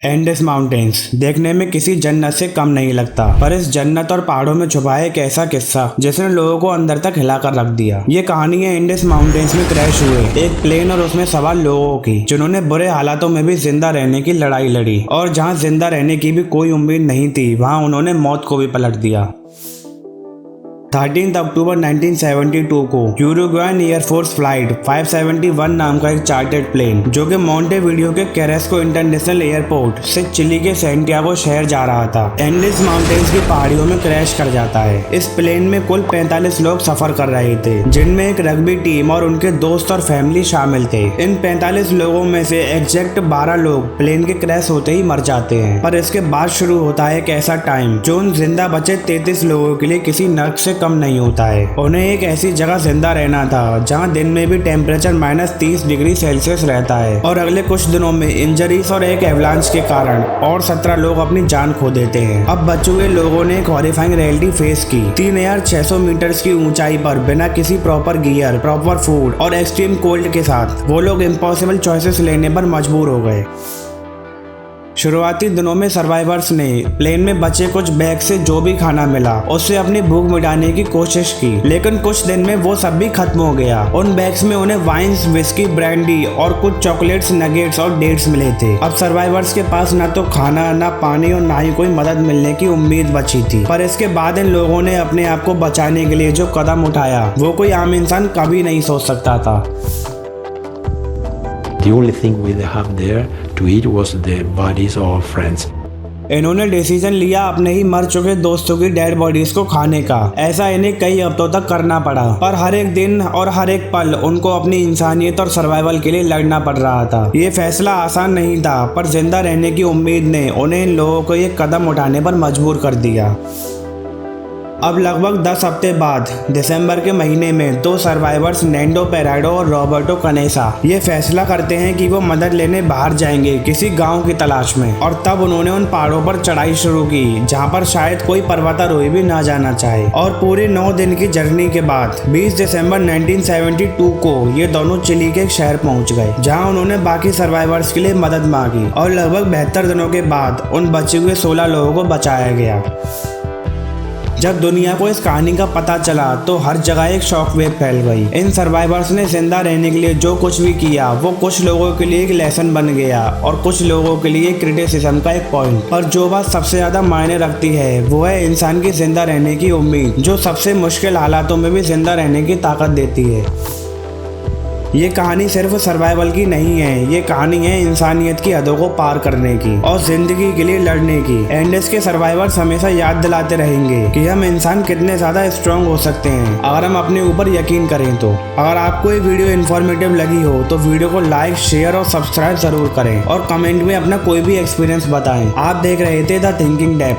Andes mountains देखने में किसी जन्नत से कम नहीं लगता, पर इस जन्नत और पहाड़ों में छुपा है एक ऐसा किस्सा जिसने लोगों को अंदर तक हिलाकर रख दिया। ये कहानी है एंडेस माउंटेन्स में क्रैश हुए एक प्लेन और उसमें सवार लोगों की, जिन्होंने बुरे हालातों में भी जिंदा रहने की लड़ाई लड़ी और जहां जिंदा रहने की भी कोई उम्मीद नहीं थी, वहां उन्होंने मौत को भी पलट दिया। 13 अक्टूबर 1972 को यूरुग्वायन एयरफोर्स फ्लाइट 571 नाम का एक चार्टर्ड प्लेन जो कि मोंटेवीडियो के कैरेस्को इंटरनेशनल एयरपोर्ट से चिली के सैंटियागो शहर जा रहा था, एंडीज माउंटेन्स की पहाड़ियों में क्रैश कर जाता है। इस प्लेन में कुल 45 लोग सफर कर रहे थे, जिनमें एक रग्बी टीम और उनके दोस्त और फैमिली शामिल थे। इन 45 लोगों में से एग्जैक्ट 12 लोग प्लेन के क्रैश होते ही मर जाते हैं, पर इसके बाद शुरू होता है एक ऐसा टाइम जो उन जिंदा बचे 33 लोगों के लिए किसी नर्क से कम नहीं होता है। उन्हें एक ऐसी जगह जिंदा रहना था जहां दिन में भी टेम्परेचर -30 डिग्री सेल्सियस रहता है और अगले कुछ दिनों में इंजरीज और एक एवलांच के कारण और 17 लोग अपनी जान खो देते हैं। अब बचे हुए लोगों ने एक हॉरिफाइंग रियलिटी फेस की। 3600 मीटर की ऊंचाई पर बिना किसी प्रॉपर गियर, प्रॉपर फूड और एक्सट्रीम कोल्ड के साथ वो लोग इम्पॉसिबल चॉइसेस लेने पर मजबूर हो गए। शुरुआती दिनों में सर्वाइवर्स ने प्लेन में बचे कुछ बैग से जो भी खाना मिला उससे अपनी भूख मिटाने की कोशिश की, लेकिन कुछ दिन में वो सब भी खत्म हो गया। उन बैग्स में उन्हें वाइन्स, विस्की, ब्रांडी और कुछ चॉकलेट्स, नगेट्स और डेट्स मिले थे। अब सर्वाइवर्स के पास ना तो खाना, ना पानी और ना ही कोई मदद मिलने की उम्मीद बची थी। पर इसके बाद इन लोगों ने अपने आप को बचाने के लिए जो कदम उठाया वो कोई आम इंसान कभी नहीं सोच सकता था। The only thing we have there to eat was the bodies of friends. इन्होंने डिसीजन लिया अपने ही मर चुके दोस्तों की डेड बॉडीज को खाने का। ऐसा इन्हें कई हफ्तों तक करना पड़ा, पर हर एक दिन और हर एक पल उनको अपनी इंसानियत और सर्वाइवल के लिए लड़ना पड़ रहा था। ये फैसला आसान नहीं था, पर जिंदा रहने की उम्मीद ने उन्हें इन लोगों को ये कदम उठाने पर मजबूर कर दिया। अब लगभग 10 हफ्ते बाद दिसंबर के महीने में 2 सर्वाइवर्स नैंडो पेराडो और रॉबर्टो कनेसा ये फैसला करते हैं कि वो मदद लेने बाहर जाएंगे किसी गांव की तलाश में। और तब उन्होंने उन पहाड़ों पर चढ़ाई शुरू की जहां पर शायद कोई पर्वतारोही भी ना जाना चाहे। और पूरे 9 दिन की जर्नी के बाद 20 दिसंबर 1972 को ये दोनों चिली के एक शहर पहुंच गए, जहां उन्होंने बाकी सर्वाइवर्स के लिए मदद मांगी और लगभग 72 दिनों के बाद उन बचे हुए 16 लोगों को बचाया गया। जब दुनिया को इस कहानी का पता चला तो हर जगह एक शॉकवेव फैल गई। इन सर्वाइवर्स ने जिंदा रहने के लिए जो कुछ भी किया वो कुछ लोगों के लिए एक लेसन बन गया और कुछ लोगों के लिए क्रिटिसिज्म का एक पॉइंट। पर जो बात सबसे ज्यादा मायने रखती है वो है इंसान की जिंदा रहने की उम्मीद, जो सबसे मुश्किल हालातों में भी जिंदा रहने की ताकत देती है। ये कहानी सिर्फ सर्वाइवल की नहीं है, ये कहानी है इंसानियत की हदों को पार करने की और जिंदगी के लिए लड़ने की। एंडेस के सर्वाइवर्स हमेशा याद दिलाते रहेंगे कि हम इंसान कितने ज्यादा स्ट्रांग हो सकते हैं अगर हम अपने ऊपर यकीन करें तो। अगर आपको ये वीडियो इन्फॉर्मेटिव लगी हो तो वीडियो को लाइक, शेयर और सब्सक्राइब जरूर करें और कमेंट में अपना कोई भी एक्सपीरियंस बताएं। आप देख रहे थे द थिंकिंग डेप्थ।